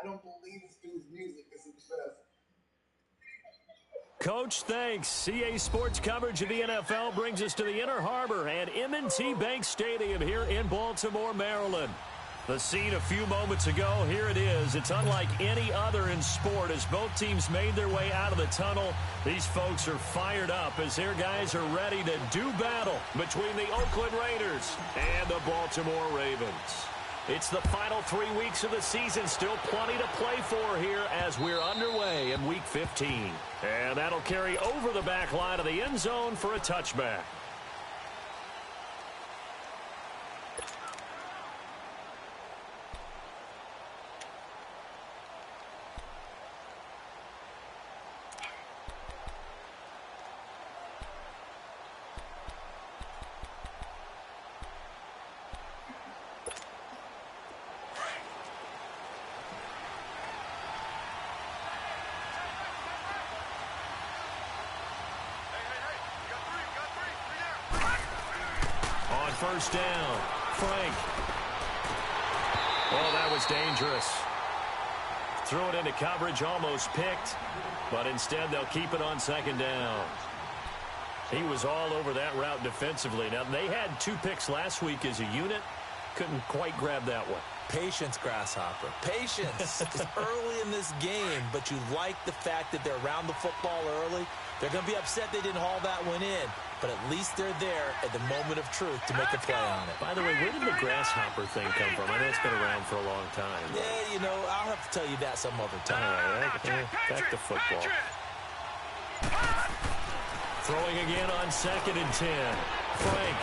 I don't believe this dude's music is the best. Coach, thanks. CA Sports coverage of the NFL brings us to the Inner Harbor at M&T Bank Stadium here in Baltimore, Maryland. The scene a few moments ago, here it is. It's unlike any other in sport as both teams made their way out of the tunnel. These folks are fired up as their guys are ready to do battle between the Oakland Raiders and the Baltimore Ravens. It's the final 3 weeks of the season. Still plenty to play for here as we're underway in Week 15. And that'll carry over the back line of the end zone for a touchback. First down, Frank. Oh, that was dangerous. Threw it into coverage, almost picked, but instead they'll keep it on second down. He was all over that route defensively. Now, they had 2 picks last week as a unit. Couldn't quite grab that one. Patience, Grasshopper. Patience. It's early in this game, but you like the fact that they're around the football early. They're going to be upset they didn't haul that one in, but at least they're there at the moment of truth to make a play on it. By the way, where did the grasshopper thing come from? I know it's been around for a long time. Yeah, you know, I'll have to tell you that some other time. All right, back to football. Throwing again on 2nd and 10. Frank.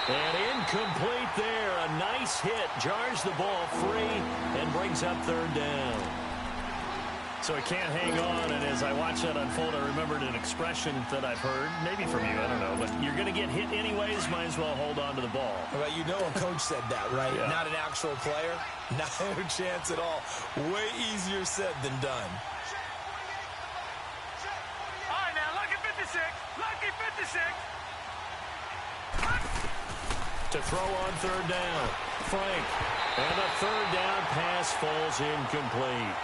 And incomplete there. A nice hit. Jars the ball free and brings up 3rd down. So he can't hang on, and as I watch that unfold, I remembered an expression that I've heard, maybe from you, I don't know, but you're going to get hit anyways, might as well hold on to the ball. Well, you know a coach said that, right? Yeah. Not an actual player. Not a chance at all. Way easier said than done. All right, now, lucky 56. Lucky 56. To throw on 3rd down. Frank. And the 3rd down pass falls incomplete.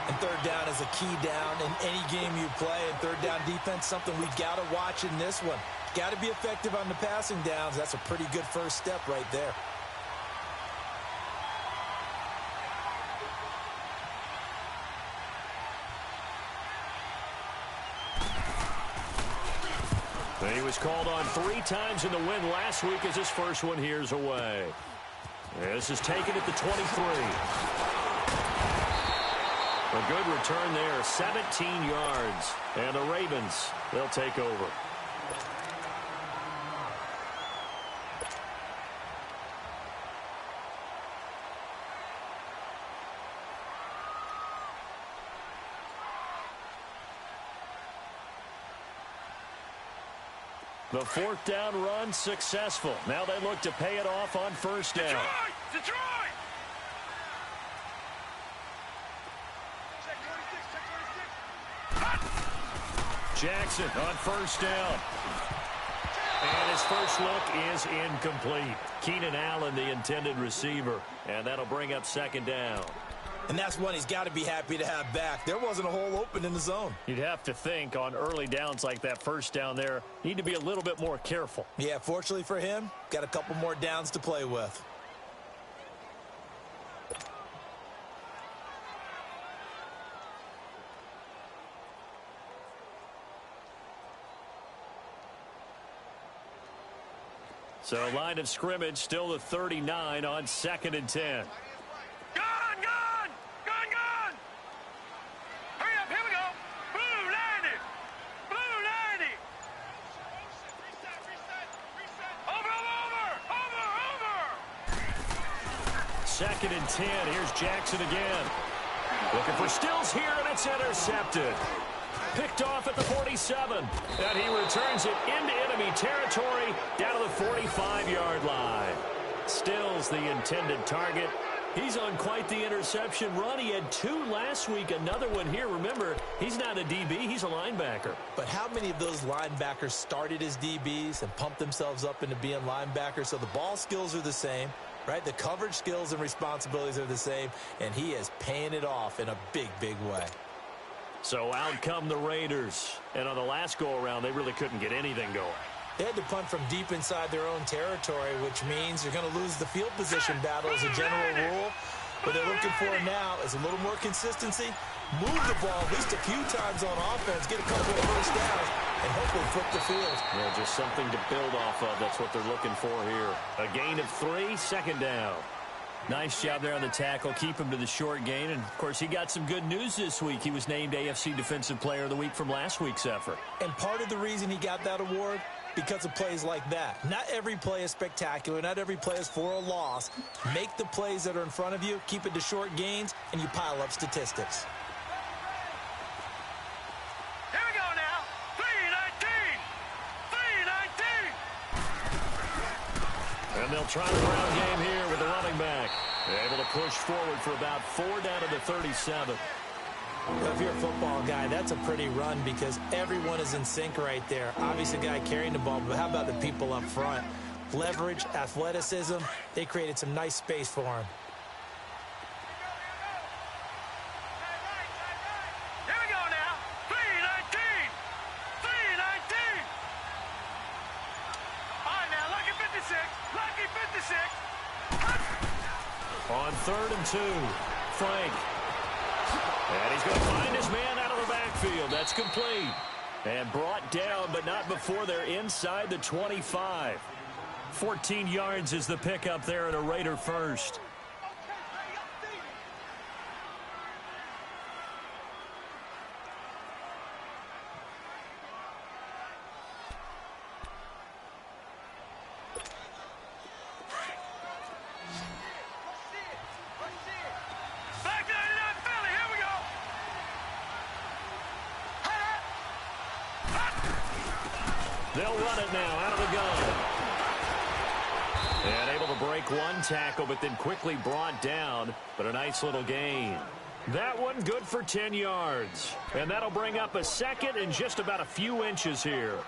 And 3rd down is a key down in any game you play. And 3rd down defense, something we got to watch in this one. Got to be effective on the passing downs. That's a pretty good first step right there. He was called on 3 times in the win last week as his first one here's away. This is taken at the 23. A good return there, 17 yards. And the Ravens, they'll take over. The 4th down run successful. Now they look to pay it off on 1st down. Detroit! Jackson on 1st down. And his first look is incomplete. Keenan Allen, the intended receiver. And that'll bring up 2nd down. And that's one he's got to be happy to have back. There wasn't a hole open in the zone. You'd have to think on early downs like that 1st down there, need to be a little bit more careful. Yeah, fortunately for him, got a couple more downs to play with. So line of scrimmage still the 39 on 2nd and 10. Hurry up, here we go. Blue 90. Blue 90. Over. 2nd and 10. Here's Jackson again. Looking for Stills here, and it's intercepted. Picked off at the 47. And he returns it into enemy territory down to the 45-yard line. Stills the intended target. He's on quite the interception run. He had 2 last week, another one here. Remember, he's not a DB, he's a linebacker. But how many of those linebackers started as DBs and pumped themselves up into being linebackers? So the ball skills are the same. right? The coverage skills and responsibilities are the same, and he is paying it off in a big, big way. So out come the Raiders. And on the last go-around, they really couldn't get anything going. They had to punt from deep inside their own territory, which means you're going to lose the field position battle as a general rule. What they're looking for now is a little more consistency, move the ball at least a few times on offense, get a couple of first downs, and hopefully flip the field. Yeah, just something to build off of. That's what they're looking for here. A gain of 3, second down. Nice job there on the tackle. Keep him to the short gain. And, of course, he got some good news this week. He was named AFC Defensive Player of the Week from last week's effort. And part of the reason he got that award, because of plays like that. Not every play is spectacular. Not every play is for a loss. Make the plays that are in front of you, keep it to short gains, and you pile up statistics. Here we go now. 3-19. 3-19. And they'll try the ground game here with the running back. Able to push forward for about 4 down to the 37. If you're a football guy, that's a pretty run because everyone is in sync right there. Obviously, the guy carrying the ball, but how about the people up front? Leverage, athleticism, they created some nice space for him. Here we go now. 3-19. 3-19. All right, now, lucky 56. Lucky 56. On 3rd and 2, Frank. And he's going to find his man out of the backfield. That's complete. And brought down, but not before they're inside the 25. 14 yards is the pickup there at a Raider first. They'll run it now out of the gun. And able to break one tackle, but then quickly brought down. But a nice little gain. That one good for 10 yards. And that'll bring up a second and just about a few inches here.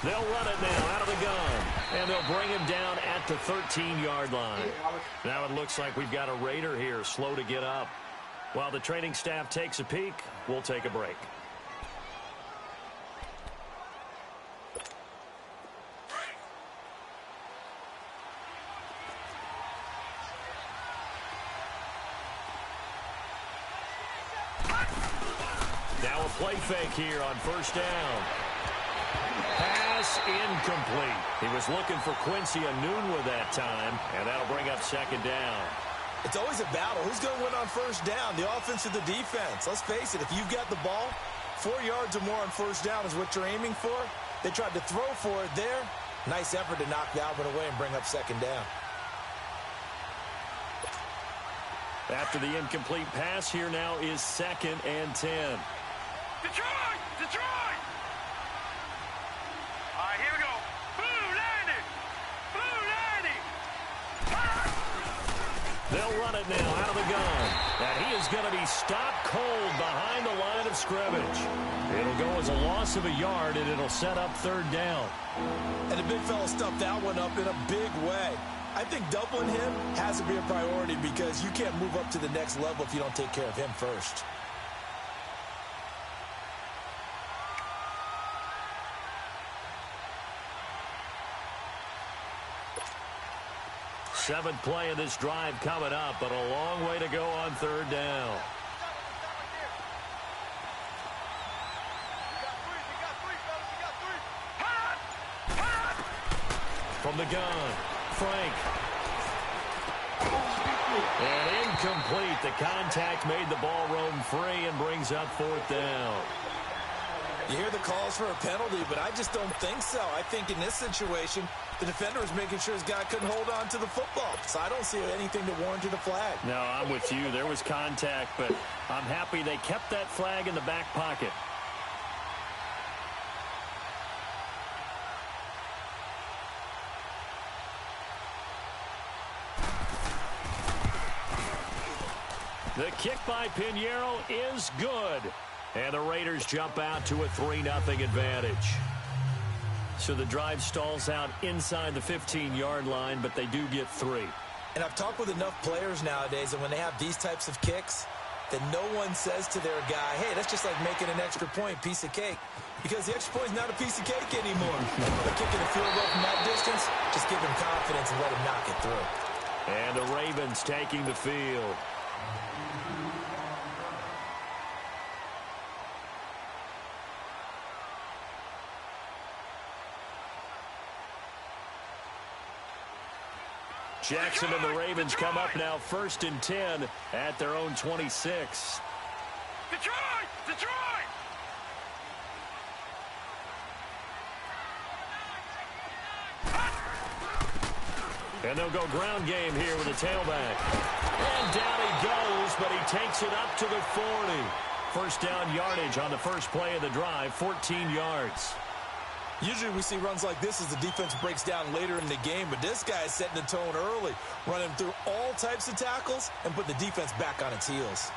They'll run it now out of the gun. And they'll bring him down at the 13-yard line. Now it looks like we've got a Raider here slow to get up. While the training staff takes a peek, we'll take a break. Now a play fake here on first down. Pass incomplete. He was looking for Quincy Enunwa that time, and that'll bring up second down. It's always a battle. Who's going to win on first down, the offense or the defense? Let's face it, if you've got the ball, 4 yards or more on first down is what you're aiming for. They tried to throw for it there. Nice effort to knock that one away and bring up second down. After the incomplete pass, here now is 2nd and 10. Detroit! Detroit! All right, here we go. Blue 90! Blue 90! They'll run it now out of the gun. And he is going to be stopped cold behind the line of scrimmage. It'll go as a loss of a yard, and it'll set up 3rd down. And the big fella stuffed that one up in a big way. I think doubling him has to be a priority because you can't move up to the next level if you don't take care of him first. Seventh play of this drive coming up, but a long way to go on 3rd down. From the gun, Frank. And incomplete. The contact made the ball roam free and brings up 4th down. You hear the calls for a penalty, but I just don't think so. I think in this situation, the defender was making sure his guy couldn't hold on to the football. So I don't see anything to warrant the flag. No, I'm with you. There was contact, but I'm happy they kept that flag in the back pocket. The kick by Pinheiro is good. And the Raiders jump out to a 3-0 advantage. So the drive stalls out inside the 15-yard line, but they do get 3. And I've talked with enough players nowadays, and when they have these types of kicks, that no one says to their guy, hey, that's just like making an extra point, piece of cake. Because the extra point is not a piece of cake anymore. But kicking the field goal from that distance, just give him confidence and let him knock it through. And the Ravens taking the field. Jackson and the Ravens come up now 1st and 10 at their own 26. Detroit! Detroit! And they'll go ground game here with a tailback. And down he goes, but he takes it up to the 40. First down yardage on the first play of the drive, 14 yards. Usually we see runs like this as the defense breaks down later in the game, but this guy is setting the tone early, running through all types of tackles and putting the defense back on its heels.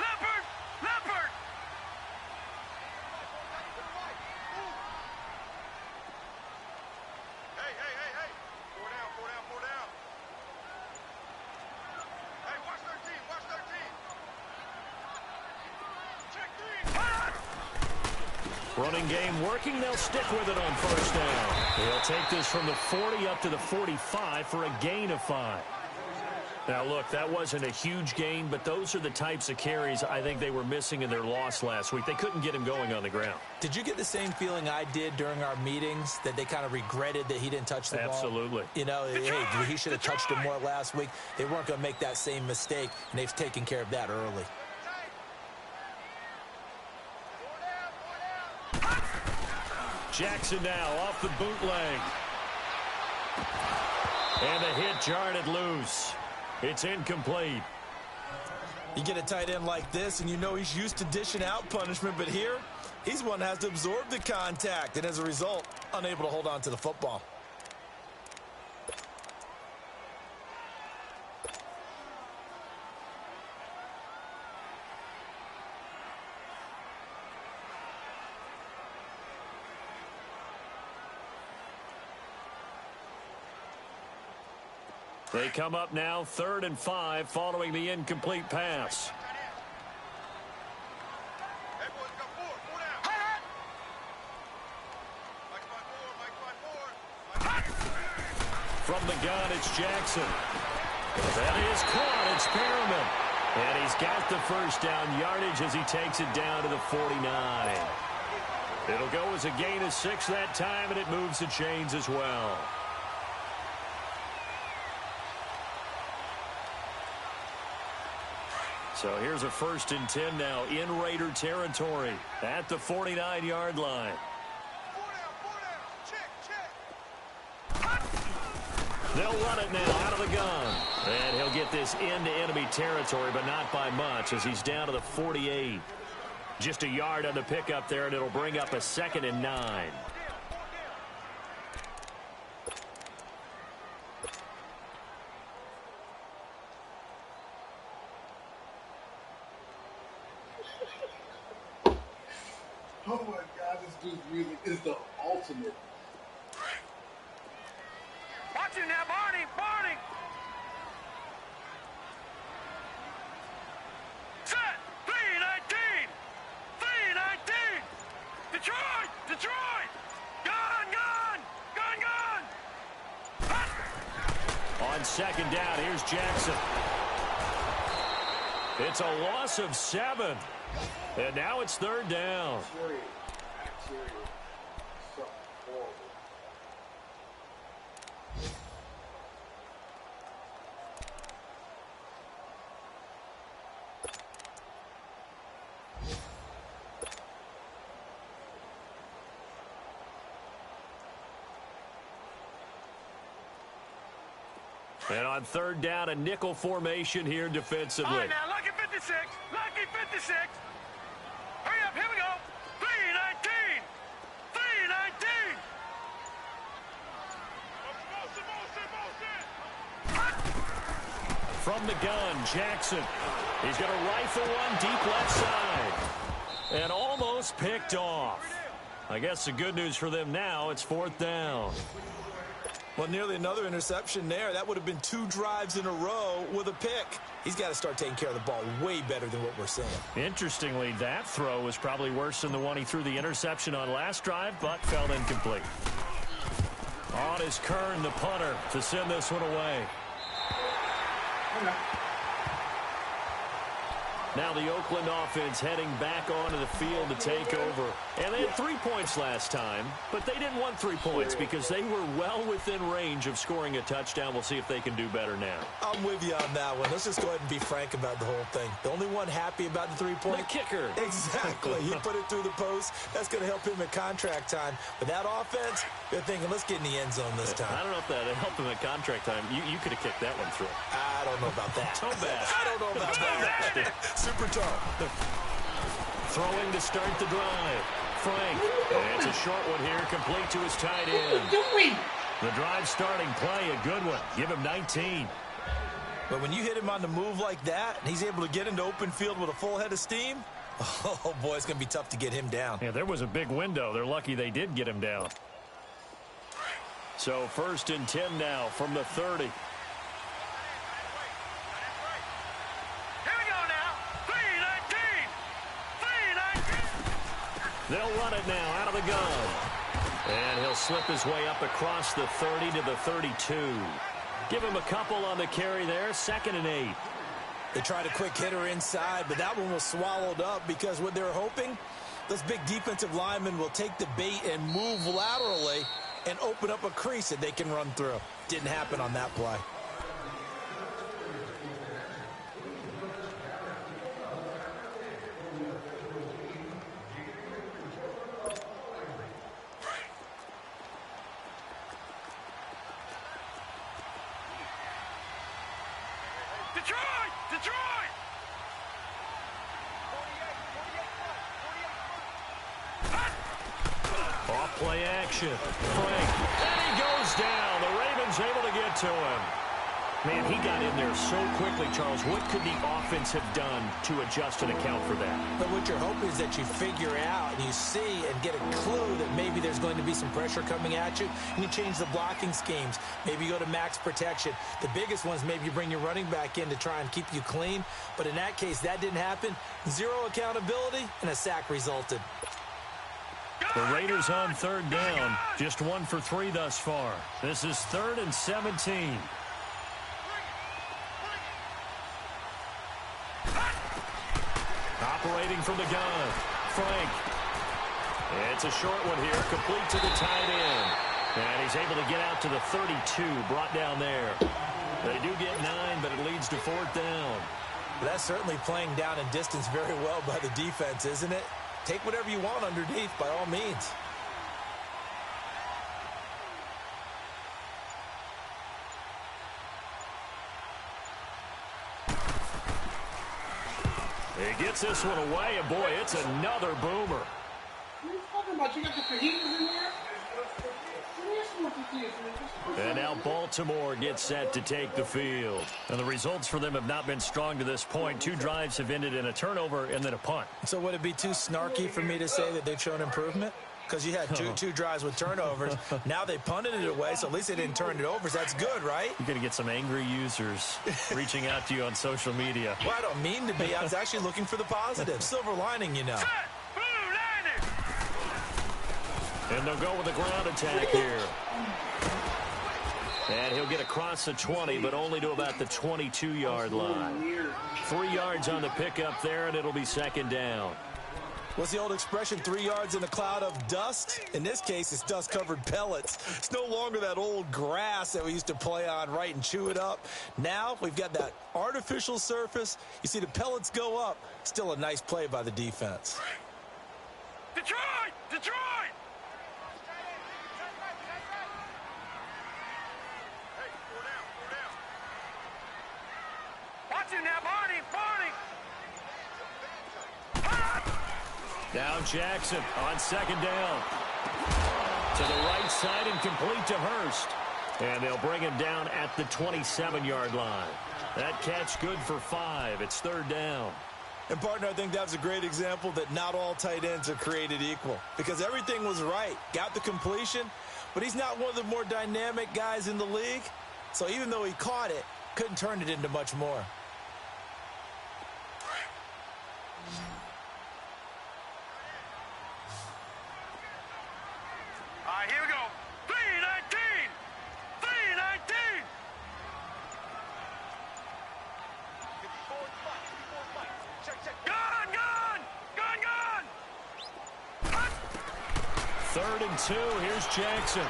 Leopard! Leopard! Hey, hey, hey, hey! 4 down, 4 down, 4 down. Hey, watch 13, watch 13. Check 3. Running game working. They'll stick with it on first down. They'll take this from the 40 up to the 45 for a gain of 5. Now, look, that wasn't a huge gain, but those are the types of carries I think they were missing in their loss last week. They couldn't get him going on the ground. Did you get the same feeling I did during our meetings, that they kind of regretted that he didn't touch the ball? Absolutely. You know, hey, he should have touched it more last week. They weren't going to make that same mistake, and they've taken care of that early. Jackson now off the bootleg. And the hit jarred it loose. It's incomplete. You get a tight end like this, and you know he's used to dishing out punishment, but here, he's one that has to absorb the contact, and as a result, unable to hold on to the football. They come up now 3rd and 5 following the incomplete pass. Hey, boys, got 4 down. Mike 4. From the gun, it's Jackson. That is caught. It's Perriman. And he's got the first down yardage as he takes it down to the 49. It'll go as a gain of 6 that time, and it moves the chains as well. So here's a 1st and 10 now in Raider territory at the 49-yard line. 4 down. Check. They'll run it now out of the gun. And he'll get this into enemy territory, but not by much as he's down to the 48. Just a yard on the pickup there, and it'll bring up a 2nd and 9. Oh my God, this dude's music is the ultimate. Watch him now, Barney. Set. 3-19. Detroit. Gun. On 2nd down, here's Jackson. It's a loss of 7. And now it's 3rd down. Bacteria. Something horrible. And on 3rd down, a nickel formation here defensively. All right, now, lucky 56. Hurry up, here we go. 3-19. from the gun, Jackson. He's going to rifle one deep left side. And almost picked off. I guess the good news for them now, it's 4th down. Well, nearly another interception there. That would have been 2 drives in a row with a pick. He's got to start taking care of the ball way better than what we're seeing. Interestingly, that throw was probably worse than the one he threw the interception on last drive, but fell incomplete. On is Kern, the punter, to send this one away. Now the Oakland offense heading back onto the field to take over. And they had 3 points last time, but they didn't want 3 points because they were well within range of scoring a touchdown. We'll see if they can do better now. I'm with you on that one. Let's just go ahead and be frank about the whole thing. The only one happy about the 3-point. The kicker. Exactly. He put it through the post. That's going to help him at contract time. But that offense, they're thinking, let's get in the end zone this time. I don't know if that helped him at contract time. You could have kicked that one through. I don't know about that. Toe bash. I don't know about that. Super toe. Throwing to start the drive. Frank. And it's a short one here, complete to his tight end. The drive starting play, a good one. Give him 19. But when you hit him on the move like that, and he's able to get into open field with a full head of steam, oh, boy, it's going to be tough to get him down. Yeah, there was a big window. They're lucky they did get him down. So 1st and 10 now from the 30. They'll run it now out of the gun. And he'll slip his way up across the 30 to the 32. Give him a couple on the carry there. 2nd and 8. They tried a quick hitter inside, but that one was swallowed up because what they're hoping, those big defensive linemen will take the bait and move laterally and open up a crease that they can run through. Didn't happen on that play. Detroit! Off play action. Frank. And he goes down. The Ravens able to get to him. Man, he got in there so quickly, Charles. What could the offense have done to adjust and account for that? But what you're hoping is that you figure out and you see and get a clue that maybe there's going to be some pressure coming at you, and you change the blocking schemes. Maybe you go to max protection. The biggest ones, maybe you bring your running back in to try and keep you clean. But in that case, that didn't happen. 0 accountability, and a sack resulted. The Raiders on 3rd down. Just 1 for 3 thus far. This is 3rd and 17. Operating from the gun. Frank. It's a short one here, complete to the tight end. And he's able to get out to the 32, brought down there. They do get 9, but it leads to 4th down. That's certainly playing down in distance very well by the defense, isn't it? Take whatever you want underneath, by all means. He gets this one away, and boy, it's another boomer. What are you talking about? You got the fajitas in there? And now Baltimore gets set to take the field. And the results for them have not been strong to this point. 2 drives have ended in a turnover and then a punt. So would it be too snarky for me to say that they've shown improvement? Because you had two drives with turnovers. Now they punted it away, so at least they didn't turn it over. So that's good, right? You're going to get some angry users reaching out to you on social media. Well, I don't mean to be. I was actually looking for the positive. Silver lining, you know. And they'll go with a ground attack here. And he'll get across the 20, but only to about the 22-yard line. 3 yards on the pickup there, and it'll be 2nd down. What's the old expression, 3 yards in a cloud of dust? In this case, it's dust-covered pellets. It's no longer that old grass that we used to play on, right, and chew it up. Now we've got that artificial surface. You see the pellets go up. Still a nice play by the defense. Detroit! Detroit! Watch him now, Barney! Now Jackson on 2nd down. To the right side and complete to Hurst. And they'll bring him down at the 27-yard line. That catch good for 5. It's 3rd down. And, partner, I think that was a great example that not all tight ends are created equal because everything was right. Got the completion, but he's not one of the more dynamic guys in the league. So even though he caught it, couldn't turn it into much more. All right, here we go. 319! 319! Gun, gun! Gun, gun! 3rd and 2. Here's Jackson.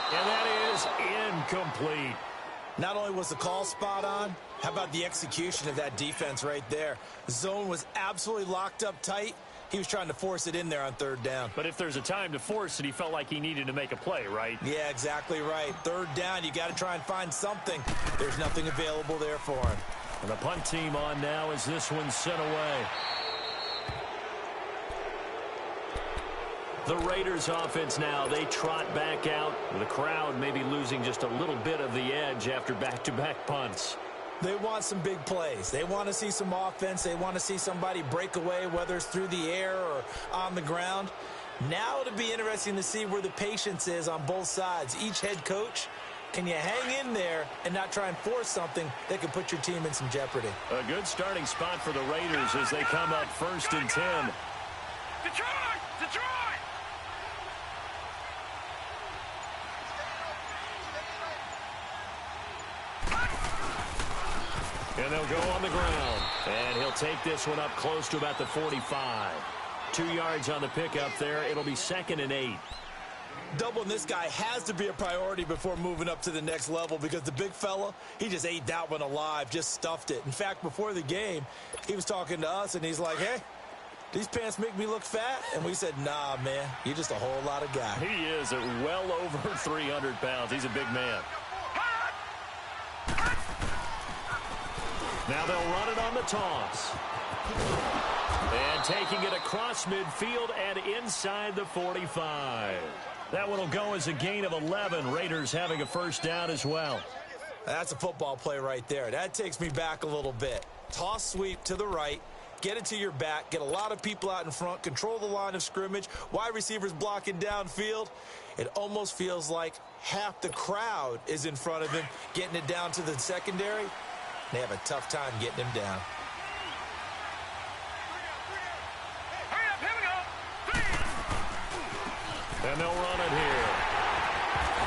And that is incomplete. Not only was the call spot on, how about the execution of that defense right there? The zone was absolutely locked up tight. He was trying to force it in there on 3rd down. But if there's a time to force it, he felt like he needed to make a play, right? Yeah, exactly right. 3rd down, you got to try and find something. There's nothing available there for him. And the punt team on now as this one's sent away. The Raiders offense now, they trot back out. The crowd maybe losing just a little bit of the edge after back-to-back punts. They want some big plays. They want to see some offense. They want to see somebody break away, whether it's through the air or on the ground. Now it'll be interesting to see where the patience is on both sides. Each head coach, can you hang in there and not try and force something that could put your team in some jeopardy? A good starting spot for the Raiders as they come up 1st and 10. Detroit! Detroit! And they'll go on the ground. And he'll take this one up close to about the 45. 2 yards on the pickup there. It'll be 2nd and 8. Doubling this guy has to be a priority before moving up to the next level because the big fella, he just ate that one alive, just stuffed it. In fact, before the game, he was talking to us, and he's like, hey, these pants make me look fat? And we said, nah, man, you're just a whole lot of guy. He is at well over 300 pounds. He's a big man. Now they'll run it on the toss. And taking it across midfield and inside the 45. That one will go as a gain of 11. Raiders having a 1st down as well. That's a football play right there. That takes me back a little bit. Toss sweep to the right. Get it to your back. Get a lot of people out in front. Control the line of scrimmage. Wide receivers blocking downfield. It almost feels like half the crowd is in front of him, getting it down to the secondary. They have a tough time getting him down. Hurry up, here we go. And they'll run it here.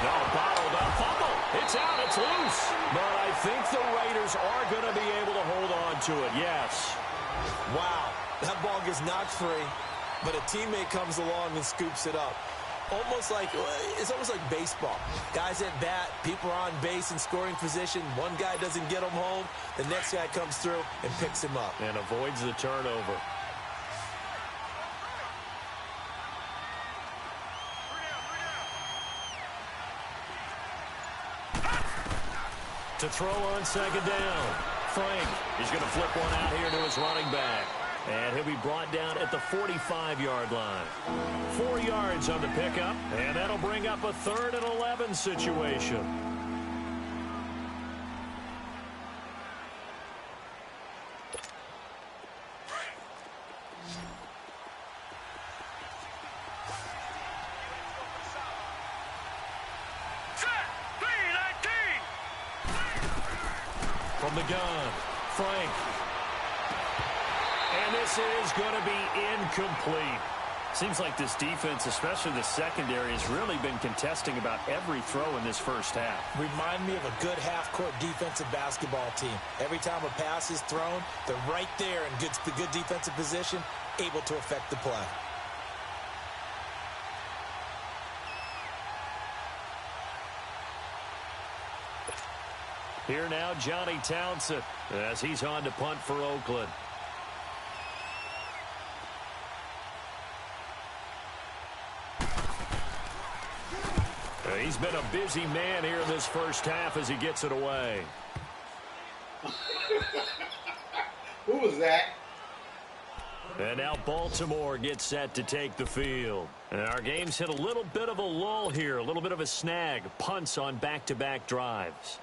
No, bottled up. Fumble. It's out. It's loose. But I think the Raiders are going to be able to hold on to it. Yes. Wow. That ball gets knocked free, but a teammate comes along and scoops it up. It's almost like baseball. Guys at bat, people are on base in scoring position. One guy doesn't get him home. The next guy comes through and picks him up. And avoids the turnover. To throw on 2nd down. Frank is going to flip one out here to his running back. And he'll be brought down at the 45-yard line. 4 yards on the pickup, and that'll bring up a 3rd and 11 situation. Set! 319! From the gun, Frank. And this is going to be incomplete. Seems like this defense, especially the secondary, has really been contesting about every throw in this 1st half. Remind me of a good half-court defensive basketball team. Every time a pass is thrown, they're right there in the good defensive position, able to affect the play. Here now, Johnny Townsend, as he's on to punt for Oakland. He's been a busy man here in this 1st half as he gets it away. Who was that? And now Baltimore gets set to take the field. And our game's hit a little bit of a lull here, a little bit of a snag. Punts on back-to-back drives.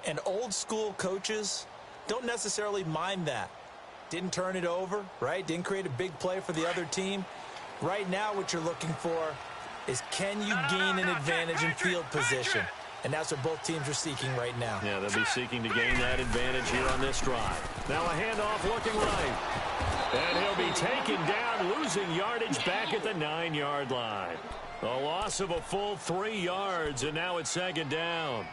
And old-school coaches don't necessarily mind that. Didn't turn it over, right? Didn't create a big play for the other team. Right now, what you're looking for is can you gain an advantage in field position? And that's what both teams are seeking right now. Yeah, they'll be seeking to gain that advantage here on this drive. Now a handoff looking right. And he'll be taken down, losing yardage back at the 9-yard line. A loss of a full 3 yards, and now it's second down.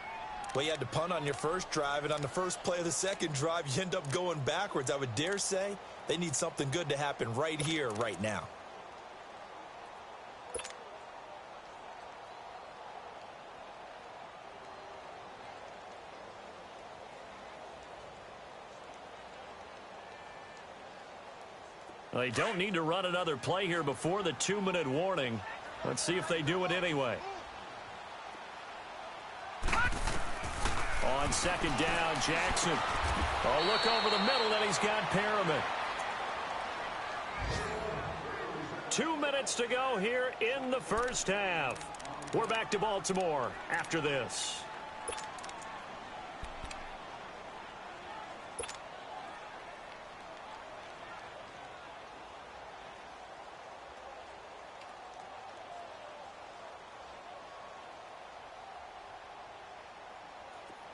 Well, you had to punt on your first drive, and on the first play of the second drive, you end up going backwards. I would dare say they need something good to happen right here, right now. They don't need to run another play here before the 2-minute warning. Let's see if they do it anyway. On second down, Jackson. Oh, look over the middle, and he's got Perriman. 2 minutes to go here in the first half. We're back to Baltimore after this.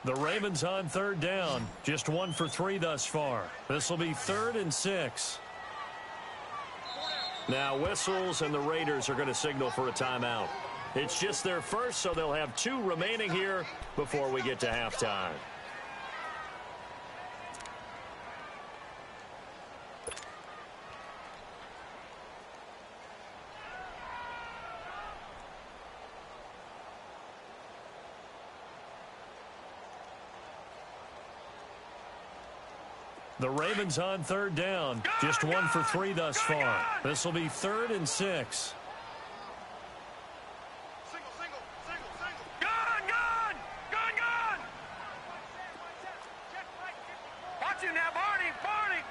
The Ravens on third down. Just 1 for 3 thus far. This will be 3rd and 6. Now whistles, and the Raiders are going to signal for a timeout. It's just their first, so they'll have 2 remaining here before we get to halftime. The Ravens on third down. Just 1 for 3 thus far. This will be 3rd and 6. Gun! Watch him now, Barney!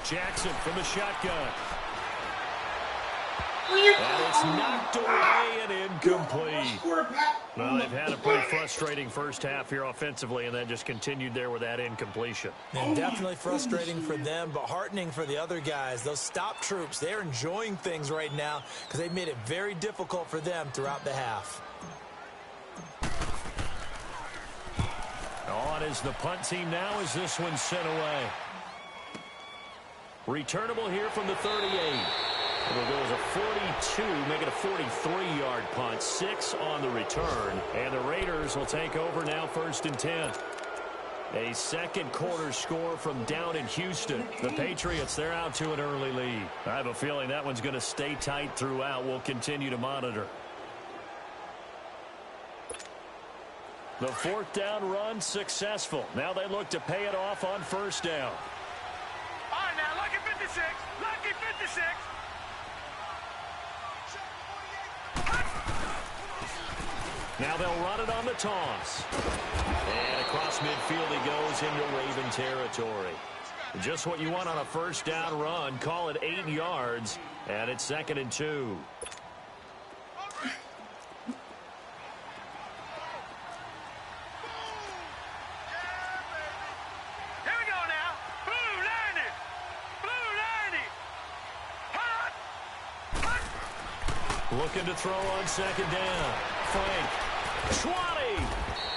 Jackson from the shotgun. And it's knocked away and incomplete. Well, they've had a pretty frustrating first half here offensively, and then just continued there with that incompletion. And definitely frustrating for them, but heartening for the other guys. Those stop troops, they're enjoying things right now because they've made it very difficult for them throughout the half. On is the punt team now as this one's sent away. Returnable here from the 38. It'll go as a 42, make it a 43-yard punt. 6 on the return. And the Raiders will take over now 1st and 10. A second quarter score from down in Houston. The Patriots, they're out to an early lead. I have a feeling that one's going to stay tight throughout. We'll continue to monitor. The 4th down run successful. Now they look to pay it off on 1st down. All right, now, lucky 56. Lucky 56. Now they'll run it on the toss. And across midfield he goes into Raven territory. Just what you want on a 1st down run. Call it 8 yards. And it's 2nd and 2. Here we go now. Blue 90. Blue 90. Looking to throw on 2nd down. Frank. 20.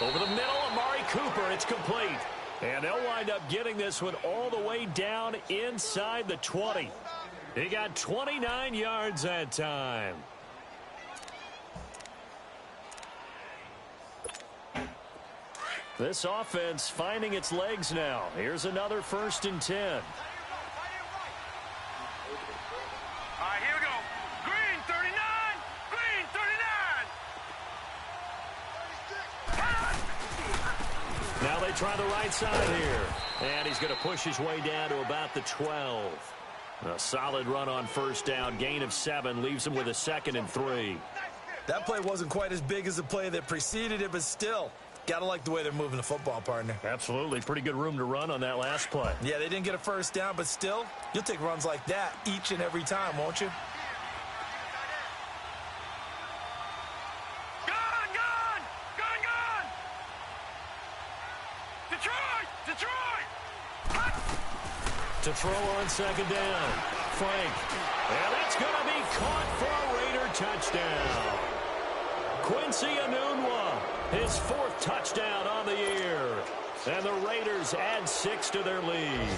Over the middle, Amari Cooper. It's complete. And they'll wind up getting this one all the way down inside the 20. He got 29 yards that time. This offense finding its legs now. Here's another 1st and 10. All right, here we go. Green 39. Green 39. Now they try the right side here. And he's going to push his way down to about the 12. A solid run on 1st down. Gain of 7 leaves him with a 2nd and 3. That play wasn't quite as big as the play that preceded it, but still, gotta like the way they're moving the football, partner. Absolutely. Pretty good room to run on that last play. Yeah, they didn't get a 1st down, but still, you'll take runs like that each and every time, won't you? Gun! Detroit! Detroit! To throw on second down. Frank. And that's going to be caught for a Raider touchdown. Quincy Enunwa, his 4th touchdown on the year. And the Raiders add 6 to their lead.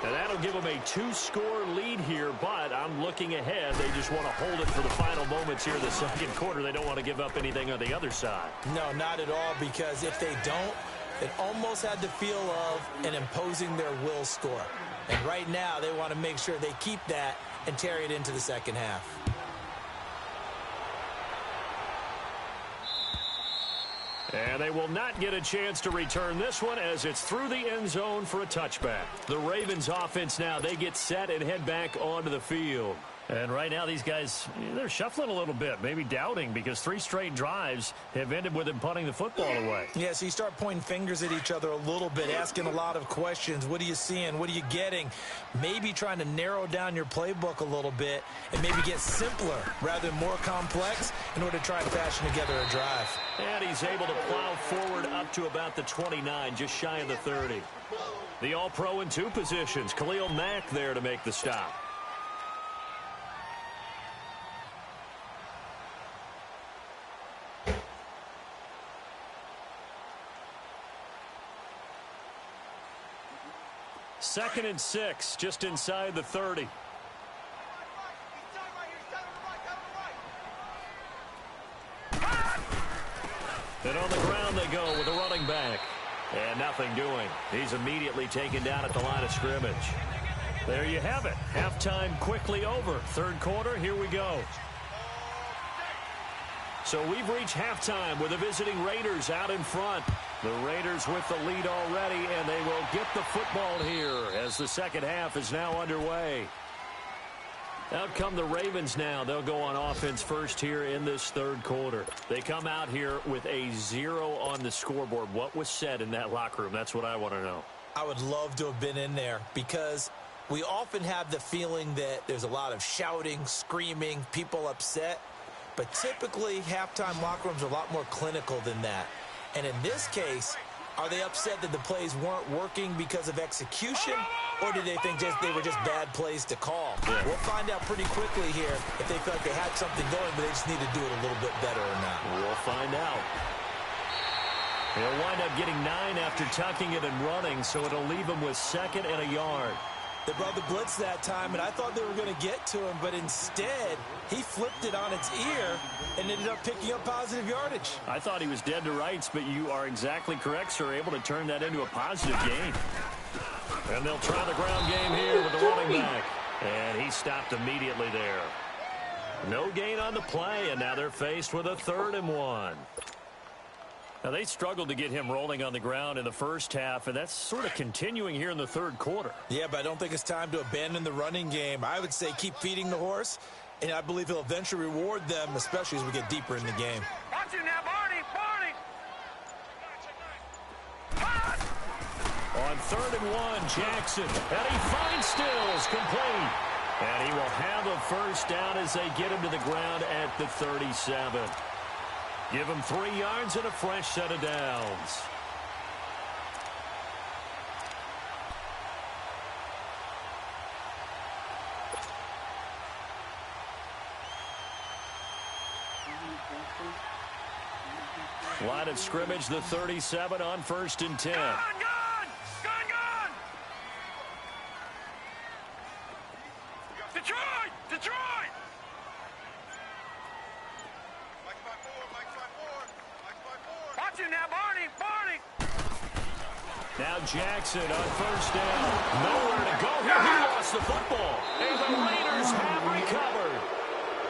And that'll give them a 2-score lead here, but I'm looking ahead. They just want to hold it for the final moments here in the second quarter. They don't want to give up anything on the other side. No, not at all, because if they don't, it almost had the feel of an imposing their will score. And right now, they want to make sure they keep that and carry it into the second half. And they will not get a chance to return this one as it's through the end zone for a touchback. The Ravens offense now, they get set and head back onto the field. And right now these guys, they're shuffling a little bit, maybe doubting, because 3 straight drives have ended with them punting the football away. Yeah, so you start pointing fingers at each other a little bit, asking a lot of questions. What are you seeing? What are you getting? Maybe trying to narrow down your playbook a little bit and maybe get simpler rather than more complex in order to try and fashion together a drive. And he's able to plow forward up to about the 29, just shy of the 30. The All-Pro in 2 positions. Khalil Mack there to make the stop. Second and 6, just inside the 30. And on the ground they go with a running back. And nothing doing. He's immediately taken down at the line of scrimmage. There you have it. Halftime quickly over. Third quarter, here we go. So we've reached halftime with the visiting Raiders out in front. The Raiders with the lead already, and they will get the football here as the second half is now underway. Out come the Ravens now. They'll go on offense first here in this third quarter. They come out here with a 0 on the scoreboard. What was said in that locker room? That's what I want to know. I would love to have been in there because we often have the feeling that there's a lot of shouting, screaming, people upset. But typically, halftime locker rooms are a lot more clinical than that. And in this case, are they upset that the plays weren't working because of execution, or do they think they were just bad plays to call? Yeah. We'll find out pretty quickly here if they feel like they had something going, but they just need to do it a little bit better or not. We'll find out. He'll wind up getting 9 after tucking it and running, so it'll leave him with 2nd and a yard. They brought the blitz that time, and I thought they were going to get to him, but instead, he flipped it on its ear and ended up picking up positive yardage. I thought he was dead to rights, but you are exactly correct, sir. Able to turn that into a positive gain. And they'll try the ground game here with the running back. And he stopped immediately there. No gain on the play, and now they're faced with a 3rd and 1. Now, they struggled to get him rolling on the ground in the first half, and that's sort of continuing here in the third quarter. Yeah, but I don't think it's time to abandon the running game. I would say keep feeding the horse, and I believe he'll eventually reward them, especially as we get deeper in the game. Watch it now, Barney! Barney! On 3rd and 1, Jackson, and he finds Stills complete. And he will have a first down as they get him to the ground at the 37. Give him 3 yards and a fresh set of downs. Line of scrimmage, the 37 on 1st and 10. Gone! Detroit! Detroit! Watch it now, Barney! Barney! Now Jackson on 1st down. Nowhere to go here. He lost the football. And the Raiders have recovered.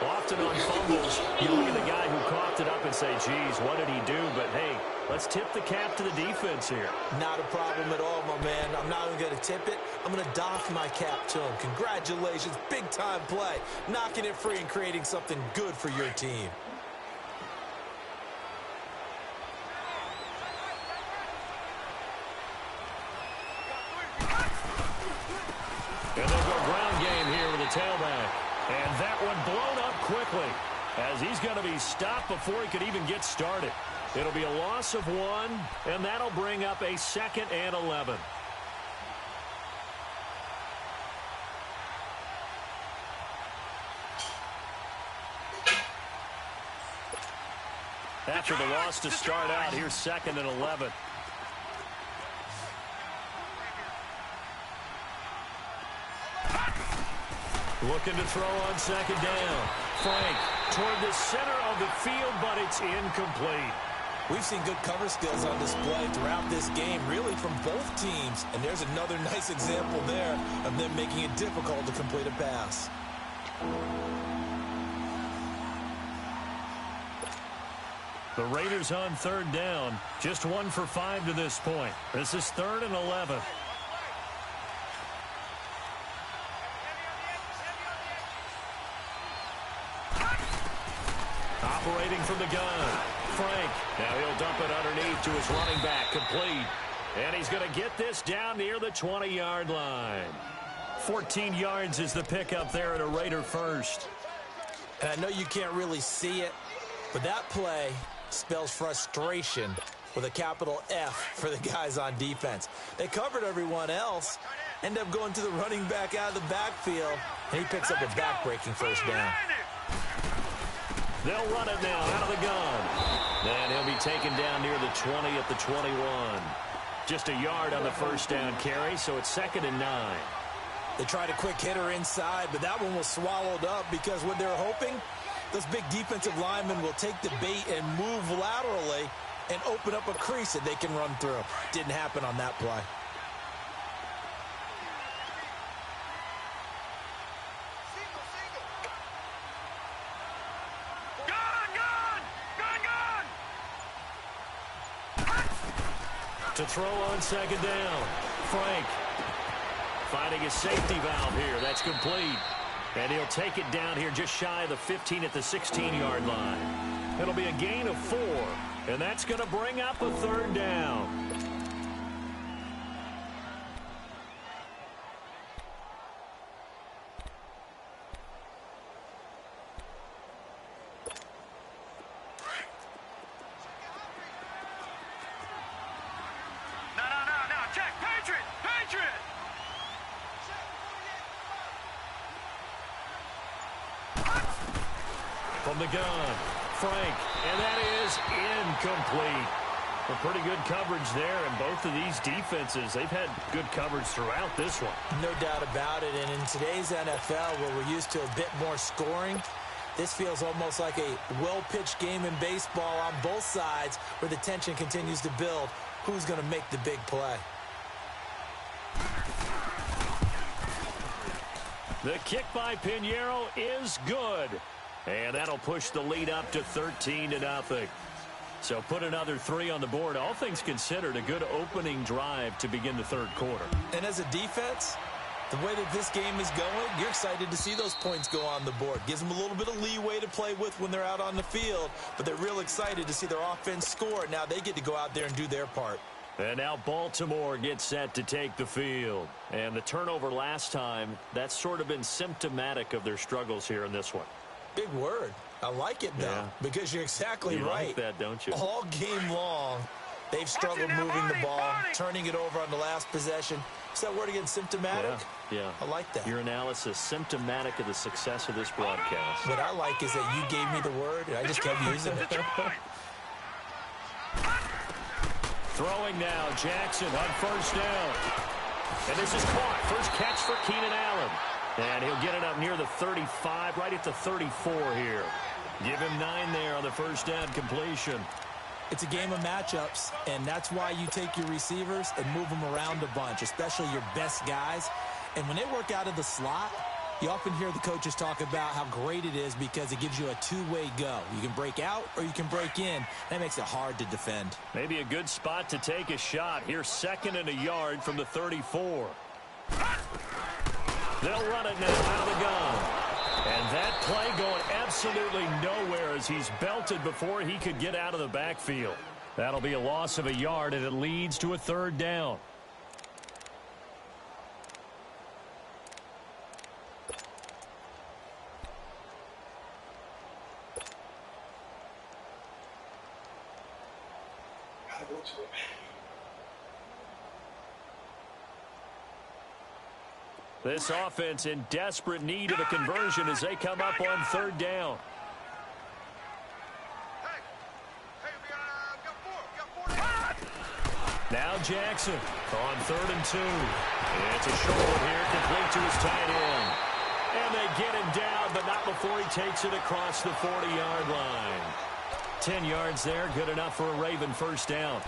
Often on fumbles, you look at the guy who coughed it up and say, geez, what did he do? But, hey, let's tip the cap to the defense here. Not a problem at all, my man. I'm not even going to tip it. I'm going to doff my cap to him. Congratulations. Big-time play. Knocking it free and creating something good for your team. And they'll go ground game here with a tailback. And that one blown up quickly as he's going to be stopped before he could even get started. It'll be a loss of 1, and that'll bring up a 2nd and 11. After the loss to start out, here's 2nd and 11. Looking to throw on 2nd down. Frank toward the center of the field, but it's incomplete. We've seen good cover skills on display throughout this game, really from both teams. And there's another nice example there of them making it difficult to complete a pass. The Raiders on 3rd down. Just 1 for 5 to this point. This is 3rd and 11. Operating from the gun. Frank. Now he'll dump it underneath to his running back. Complete. And he's going to get this down near the 20-yard line. 14 yards is the pickup there at a Raider first. And I know you can't really see it, but that play spells frustration with a capital F for the guys on defense. They covered everyone else, end up going to the running back out of the backfield, and he picks up a back-breaking first down. They'll run it now out of the gun. And he'll be taken down near the 20 at the 21. Just a yard on the first down carry, so it's 2nd and 9. They tried a quick hitter inside, but that one was swallowed up because what they're hoping, those big defensive linemen will take the bait and move laterally and open up a crease that they can run through. Didn't happen on that play. To throw on 2nd down. Frank finding a safety valve here. That's complete. And he'll take it down here just shy of the 15 at the 16-yard line. It'll be a gain of 4, and that's going to bring up a 3rd down. From the gun, Frank, and that is incomplete. A pretty good coverage there, and both of these defenses, they've had good coverage throughout this one. No doubt about it, and in today's NFL, where we're used to a bit more scoring, this feels almost like a well-pitched game in baseball on both sides, where the tension continues to build. Who's going to make the big play? The kick by Pinheiro is good. And that'll push the lead up to 13-0. So put another 3 on the board. All things considered, a good opening drive to begin the 3rd quarter. And as a defense, the way that this game is going, you're excited to see those points go on the board. Gives them a little bit of leeway to play with when they're out on the field, but they're real excited to see their offense score. Now they get to go out there and do their part. And now Baltimore gets set to take the field. And the turnover last time, that's sort of been symptomatic of their struggles here in this one. Big word. I like it, though, because you're exactly right. You like that, don't you? All game long, they've struggled moving the ball, turning it over on the last possession. Is that word again, symptomatic? Yeah. I like that. Your analysis, symptomatic of the success of this broadcast. What I like is that you gave me the word, and I just kept using it. Throwing now, Jackson on first down. And this is caught. First catch for Keenan Allen. And he'll get it up near the 35, right at the 34 here. Give him 9 there on the first down completion. It's a game of matchups, and that's why you take your receivers and move them around a bunch, especially your best guys. And when they work out of the slot, you often hear the coaches talk about how great it is because it gives you a two-way go. You can break out or you can break in. That makes it hard to defend. Maybe a good spot to take a shot. Here's 2nd and a yard from the 34. They'll run it now out of the gun. And that play going absolutely nowhere as he's belted before he could get out of the backfield. That'll be a loss of a yard, and it leads to a 3rd down. go to it. This offense in desperate need of a conversion as they come up on third down. Now Jackson on 3rd and 2. It's a short one here, complete to his tight end. And they get him down, but not before he takes it across the 40-yard line. 10 yards there, good enough for a Raven first down.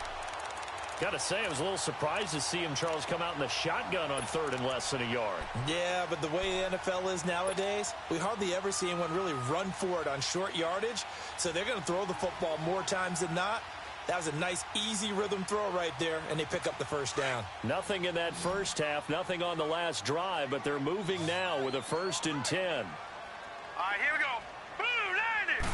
Got to say, I was a little surprised to see him, Charles, come out in the shotgun on 3rd and less than a yard. Yeah, but the way the NFL is nowadays, we hardly ever see anyone really run for it on short yardage. So they're going to throw the football more times than not. That was a nice, easy rhythm throw right there, and they pick up the first down. Nothing in that first half, nothing on the last drive, but they're moving now with a 1st and 10. All right, here we go. Boom, landed.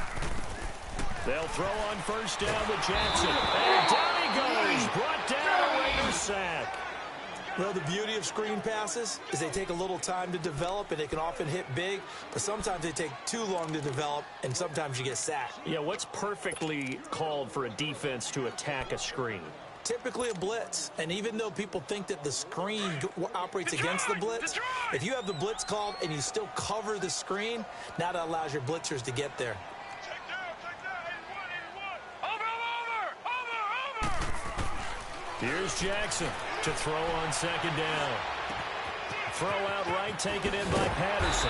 They'll throw on first down with Jackson. And down he goes. Brought down a Raider sack. Well, the beauty of screen passes is they take a little time to develop, and they can often hit big, but sometimes they take too long to develop, and sometimes you get sacked. Yeah, what's perfectly called for a defense to attack a screen? Typically a blitz, and even though people think that the screen operates against the blitz, if you have the blitz called and you still cover the screen, now that allows your blitzers to get there. Check down, 81, 81. Over. Here's Jackson to throw on 2nd down. Throw out right, taken in by Patterson.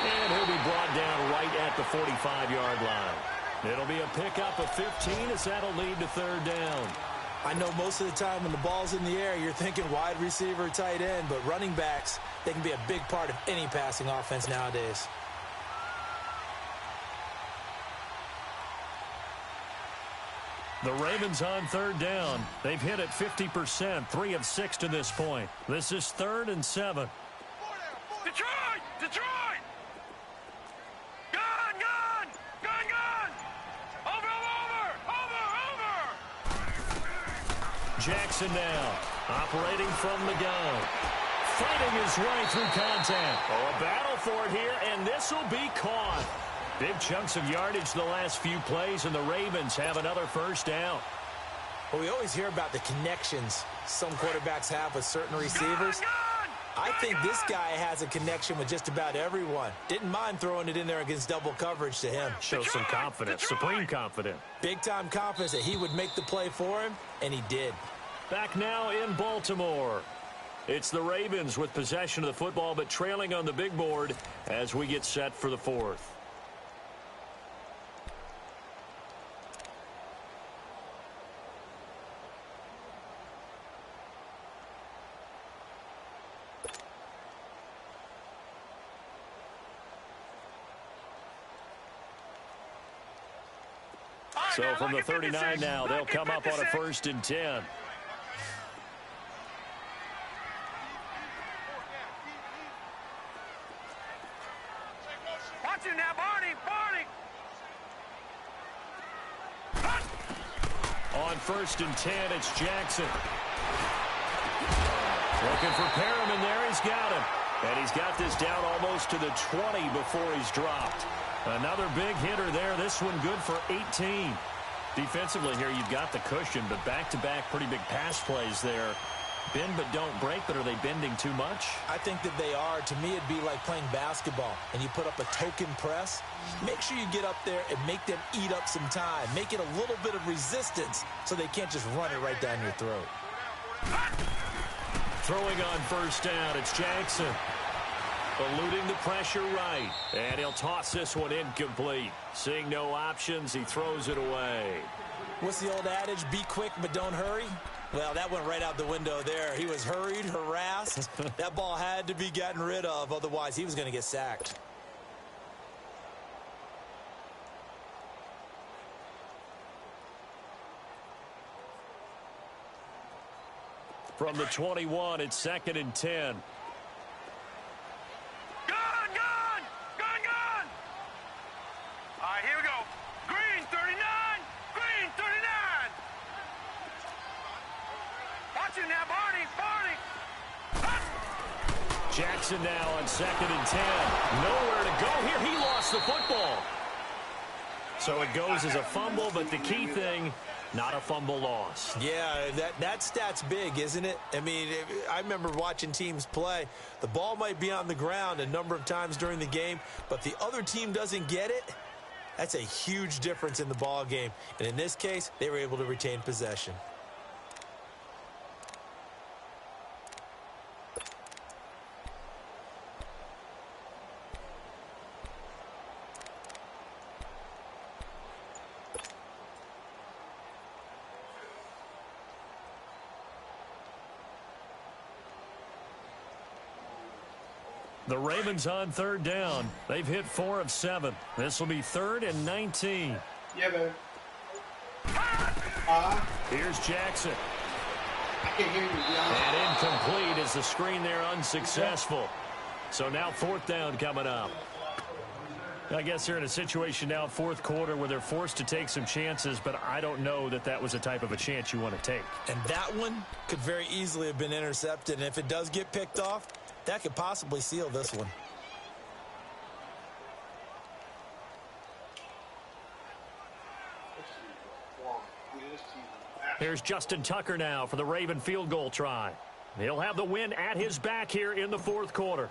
And he'll be brought down right at the 45-yard line. It'll be a pickup of 15 as that'll lead to 3rd down. I know most of the time when the ball's in the air, you're thinking wide receiver, tight end, but running backs, they can be a big part of any passing offense nowadays. The Ravens on 3rd down. They've hit it 50%, 3 of 6 to this point. This is 3rd and 7. Detroit! Detroit! Gun! Gun! Gun! Gun! Over! Jackson now, operating from the gun. Fighting his way through contact. Oh, a battle for it here, and this will be caught. Big chunks of yardage the last few plays, and the Ravens have another first down. Well, we always hear about the connections some quarterbacks have with certain receivers. I think this guy has a connection with just about everyone. Didn't mind throwing it in there against double coverage to him. Shows some confidence, supreme confidence. Big-time confidence that he would make the play for him, and he did. Back now in Baltimore. It's the Ravens with possession of the football, but trailing on the big board as we get set for the 4th. So from the 39 now, they'll come up on a 1st and 10. Watch it now, Barney! Barney! On 1st and 10, it's Jackson. Looking for Perriman there. He's got him. And he's got this down almost to the 20 before he's dropped. Another big hitter there. This one good for 18. Defensively here, you've got the cushion, but back-to-back pretty big pass plays there. Bend but don't break, but are they bending too much? I think that they are. To me, it'd be like playing basketball, and you put up a token press. Make sure you get up there and make them eat up some time. Make it a little bit of resistance so they can't just run it right down your throat. Throwing on first down, it's Jackson. Eluding the pressure right. And he'll toss this one incomplete. Seeing no options, he throws it away. What's the old adage? Be quick, but don't hurry. Well, that went right out the window there. He was hurried, harassed. That ball had to be gotten rid of. Otherwise, he was going to get sacked. From the 21, it's 2nd and 10. All right, here we go. Green 39. Green 39. Watch it now, Barney. Jackson now on 2nd and 10. Nowhere to go here. He lost the football. So it goes as a fumble, but the key thing, not a fumble loss. Yeah, that stat's big, isn't it? I mean, I remember watching teams play. The ball might be on the ground a number of times during the game, but the other team doesn't get it. That's a huge difference in the ball game. And in this case, they were able to retain possession. The Ravens on third down. They've hit 4 of 7. This will be 3rd and 19. Yeah, man. Here's Jackson. I can't hear you, And incomplete as the screen there unsuccessful. So now 4th down coming up. I guess they're in a situation now, 4th quarter, where they're forced to take some chances, but I don't know that that was the type of a chance you want to take. And that one could very easily have been intercepted. And if it does get picked off, that could possibly seal this one. Here's Justin Tucker now for the Raven field goal try. He'll have the win at his back here in the 4th quarter.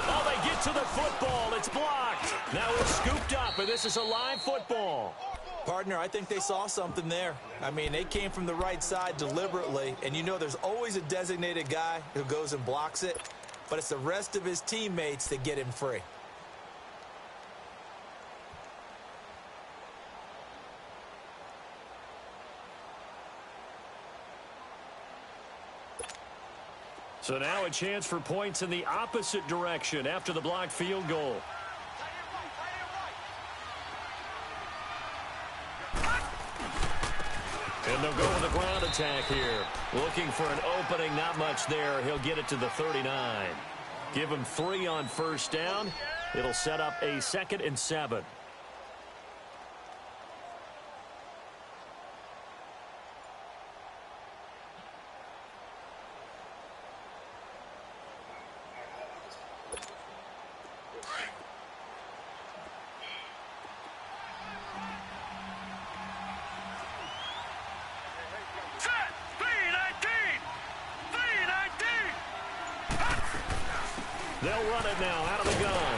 Oh, they get to the football. It's blocked. Now it's scooped up, and this is a live football. Partner, I think they saw something there. I mean, they came from the right side deliberately, and you know there's always a designated guy who goes and blocks it, but it's the rest of his teammates that get him free. So now a chance for points in the opposite direction after the blocked field goal. And they'll go with a ground attack here. Looking for an opening, not much there. He'll get it to the 39. Give him 3 on 1st down. It'll set up a 2nd and 7. They'll run it now out of the gun.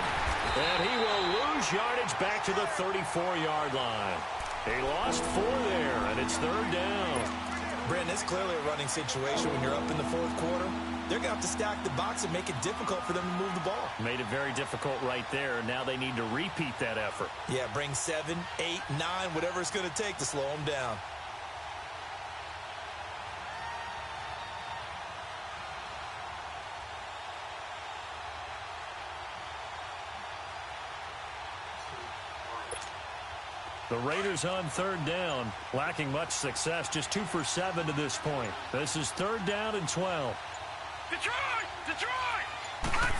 And he will lose yardage back to the 34-yard line. He lost 4 there, and it's 3rd down. Brandon, it's clearly a running situation when you're up in the 4th quarter. They're going to have to stack the box and make it difficult for them to move the ball. Made it very difficult right there. Now they need to repeat that effort. Yeah, bring 7, 8, 9, whatever it's going to take to slow them down. The Raiders on 3rd down, lacking much success, just 2 for 7 to this point. This is 3rd down and 12. Detroit! Detroit!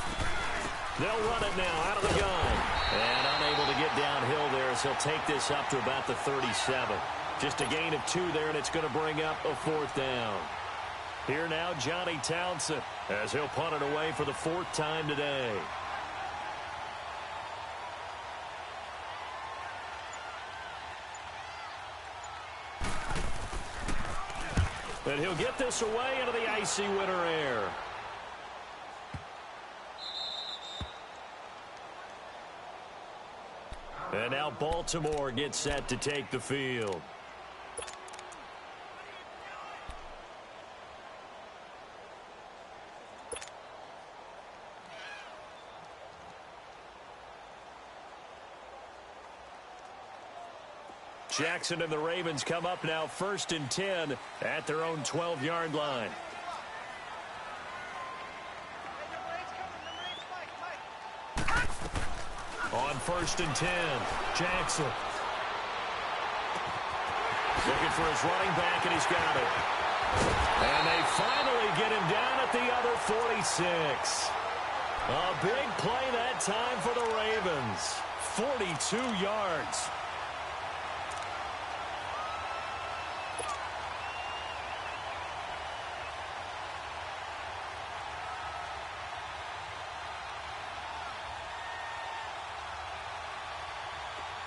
They'll run it now out of the gun. And unable to get downhill there as he'll take this up to about the 37. Just a gain of 2 there, and it's going to bring up a 4th down. Here now, Johnny Townsend, as he'll punt it away for the 4th time today. And he'll get this away into the icy winter air. And now Baltimore gets set to take the field. Jackson and the Ravens come up now 1st and 10 at their own 12-yard line. On 1st and 10, Jackson. Looking for his running back, and he's got it. And they finally get him down at the other 46. A big play that time for the Ravens. 42 yards.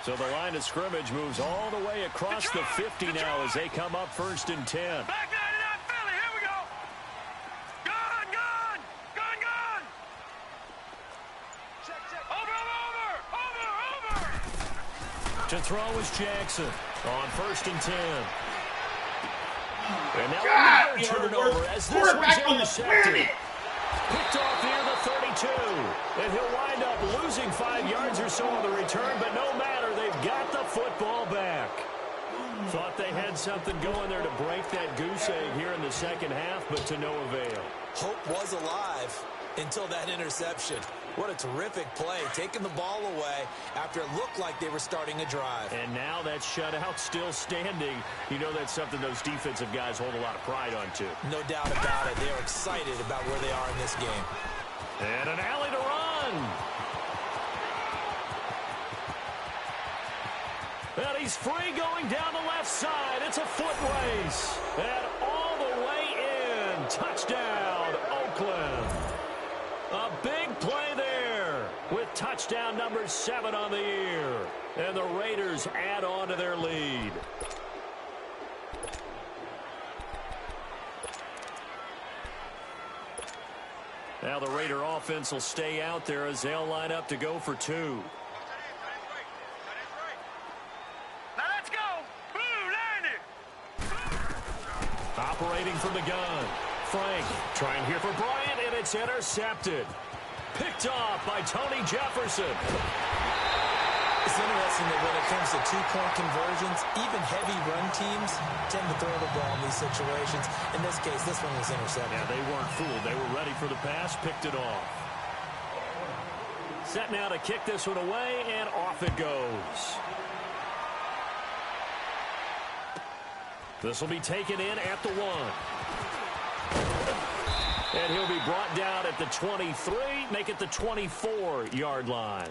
So the line of scrimmage moves all the way across the 50 now as they come up 1st and 10. Back 99 Philly, here we go. Gun. Over. To throw is Jackson on 1st and 10. And now another turnover as this one's intercepted. Picked off near the 32. And he'll wind up losing 5 yards or so on the return, but no matter, they've got the football back. Thought they had something going there to break that goose egg here in the second half, but to no avail. Hope was alive until that interception. What a terrific play, taking the ball away after it looked like they were starting a drive. And now that shutout still standing. You know that's something those defensive guys hold a lot of pride on, too. No doubt about it. They are excited about where they are in this game. And an alley to run. And he's free going down the left side. It's a foot race. And all the way in. Touchdown, Oakland. A big play there with touchdown number 7 on the year. And the Raiders add on to their lead. Now the Raider offense will stay out there as they'll line up to go for 2. Now let's go. Blue, Operating from the gun. Frank trying here for Bryant, and it's intercepted. Picked off by Tony Jefferson. It's interesting that when it comes to two-point conversions, even heavy run teams tend to throw the ball in these situations. In this case, this one was intercepted. Yeah, they weren't fooled. They were ready for the pass, picked it off. Set now to kick this one away, and off it goes. This will be taken in at the 1. And he'll be brought down at the 23, make it the 24-yard line.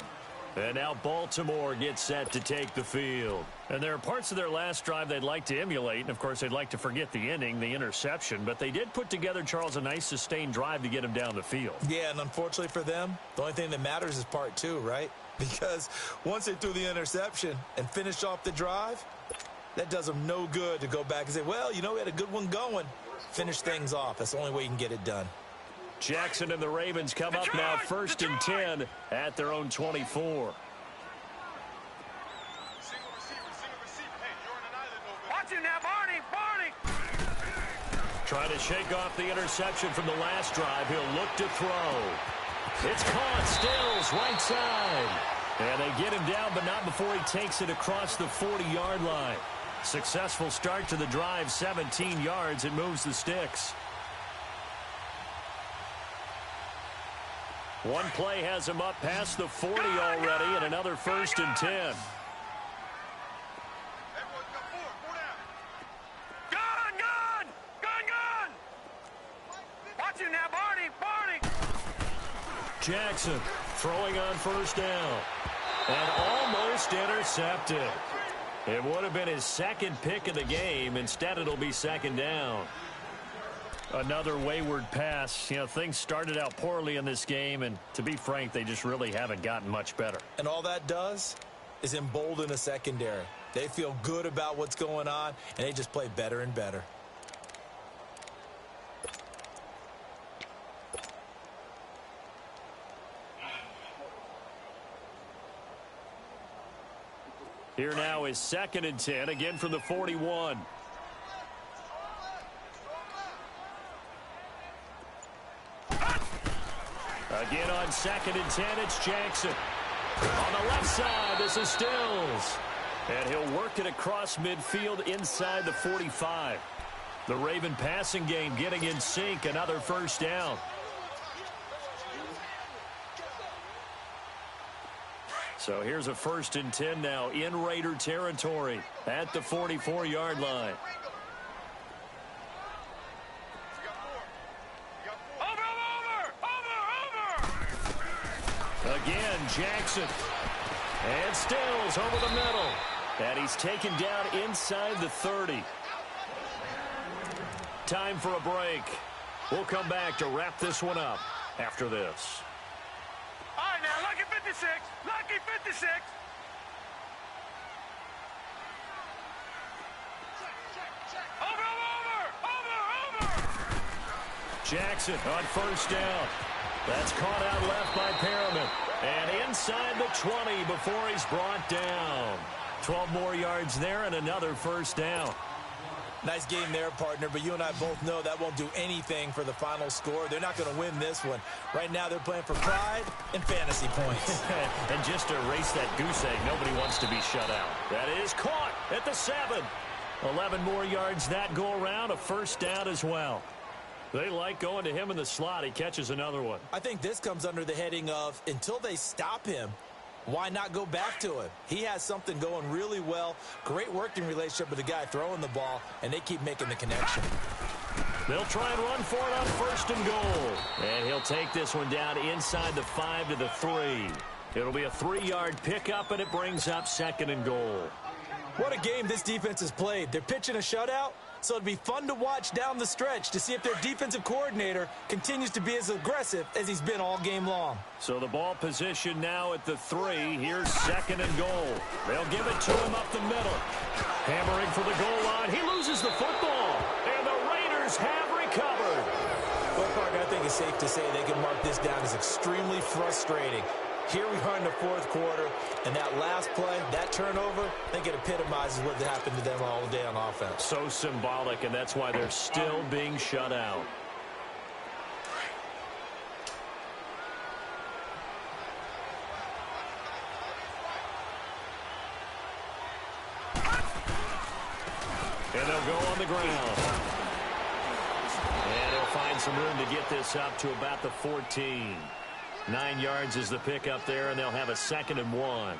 And now Baltimore gets set to take the field. And there are parts of their last drive they'd like to emulate. And, of course, they'd like to forget the ending, the interception. But they did put together, Charles, a nice sustained drive to get him down the field. Yeah, and unfortunately for them, the only thing that matters is part 2, right? Because once they threw the interception and finished off the drive, that does them no good to go back and say, well, you know, we had a good one going. Finish things off. That's the only way you can get it done. Jackson and the Ravens come up now 1st and 10 at their own 24. Watch him now, Barney. Trying to shake off the interception from the last drive. He'll look to throw. It's caught. Stills right side. And they get him down, but not before he takes it across the 40-yard line. Successful start to the drive, 17 yards. It moves the sticks. One play has him up past the 40 already, and another 1st and 10. Gun! Watch him now, Barney! Jackson throwing on 1st down. And almost intercepted. It would have been his 2nd pick of the game. Instead, it'll be 2nd down. Another wayward pass. You know, things started out poorly in this game, and to be frank, they just really haven't gotten much better. And all that does is embolden a secondary. They feel good about what's going on, and they just play better and better. Here now is 2nd and 10, again from the 41. Again on 2nd and 10, it's Jackson. On the left side, this is Stills. And he'll work it across midfield inside the 45. The Raven passing game getting in sync, another 1st down. So here's a 1st and 10 now in Raider territory at the 44-yard line. Again, Jackson. And Stills over the middle. And he's taken down inside the 30. Time for a break. We'll come back to wrap this one up after this. All right, now, lucky 56. Lucky 56. Jackson on first down. That's caught out left by Perriman. And inside the 20 before he's brought down. 12 more yards there and another first down. Nice game there, partner, but you and I both know that won't do anything for the final score. They're not going to win this one. Right now they're playing for pride and fantasy points. And just to erase that goose egg, nobody wants to be shut out. That is caught at the 7. 11 more yards that go around, a first down as well. They like going to him in the slot. He catches another one. I think this comes under the heading of until they stop him, why not go back to him? He has something going really well. Great working relationship with the guy throwing the ball, and they keep making the connection. They'll try and run for it on first and goal. And he'll take this one down inside the 5 to the 3. It'll be a 3-yard pickup, and it brings up second and goal. What a game this defense has played. They're pitching a shutout, so it'd be fun to watch down the stretch to see if their defensive coordinator continues to be as aggressive as he's been all game long. So the ball position now at the 3. Here's second and goal. They'll give it to him up the middle. Hammering for the goal line. He loses the football. And the Raiders have recovered. Well, Parker, I think it's safe to say they can mark this down as extremely frustrating. Here we are in the fourth quarter, and that last play, that turnover, I think it epitomizes what happened to them all day on offense. So symbolic, and that's why they're still being shut out. And they'll go on the ground. And he'll find some room to get this up to about the 14. 9 yards is the pickup there, and they'll have a 2nd and 1.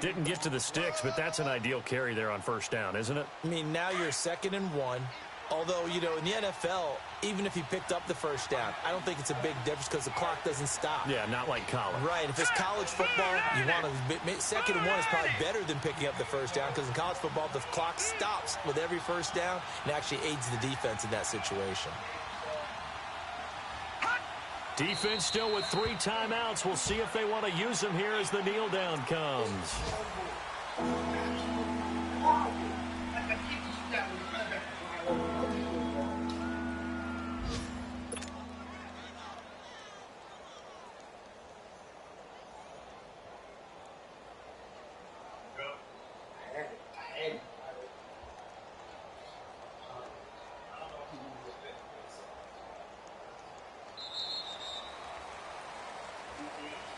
Didn't get to the sticks, but that's an ideal carry there on first down, isn't it? I mean, now you're 2nd and 1. Although, you know, in the NFL, even if he picked up the first down, I don't think it's a big difference because the clock doesn't stop. Yeah, not like college. Right. If it's college football, you want to 2nd and 1 is probably better than picking up the first down because in college football, the clock stops with every first down and actually aids the defense in that situation. Defense still with 3 timeouts. We'll see if they want to use them here as the kneel down comes.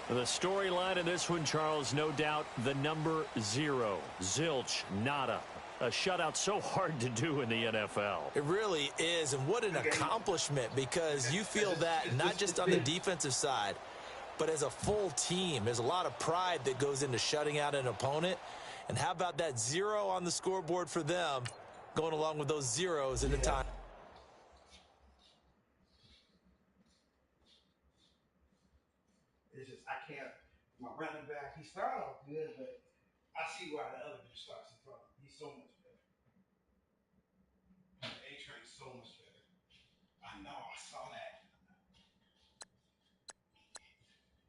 The storyline of this one, Charles, no doubt the number 0. Zilch, nada. A shutout so hard to do in the NFL. It really is, and what an accomplishment because you feel that not just on the defensive side, but as a full team. There's a lot of pride that goes into shutting out an opponent. And how about that 0 on the scoreboard for them, going along with those zeros in the time. It's just, I can't, my running back, he started off good, but I see why the other dude starts in front of him. He's so much better. A-Train's so much better. I know, I saw that.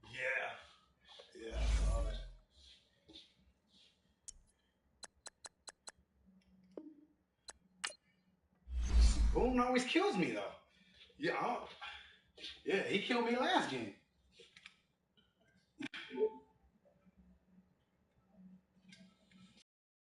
Yeah. Yeah, I saw that. Boone always kills me, though. Yeah, yeah, he killed me last game.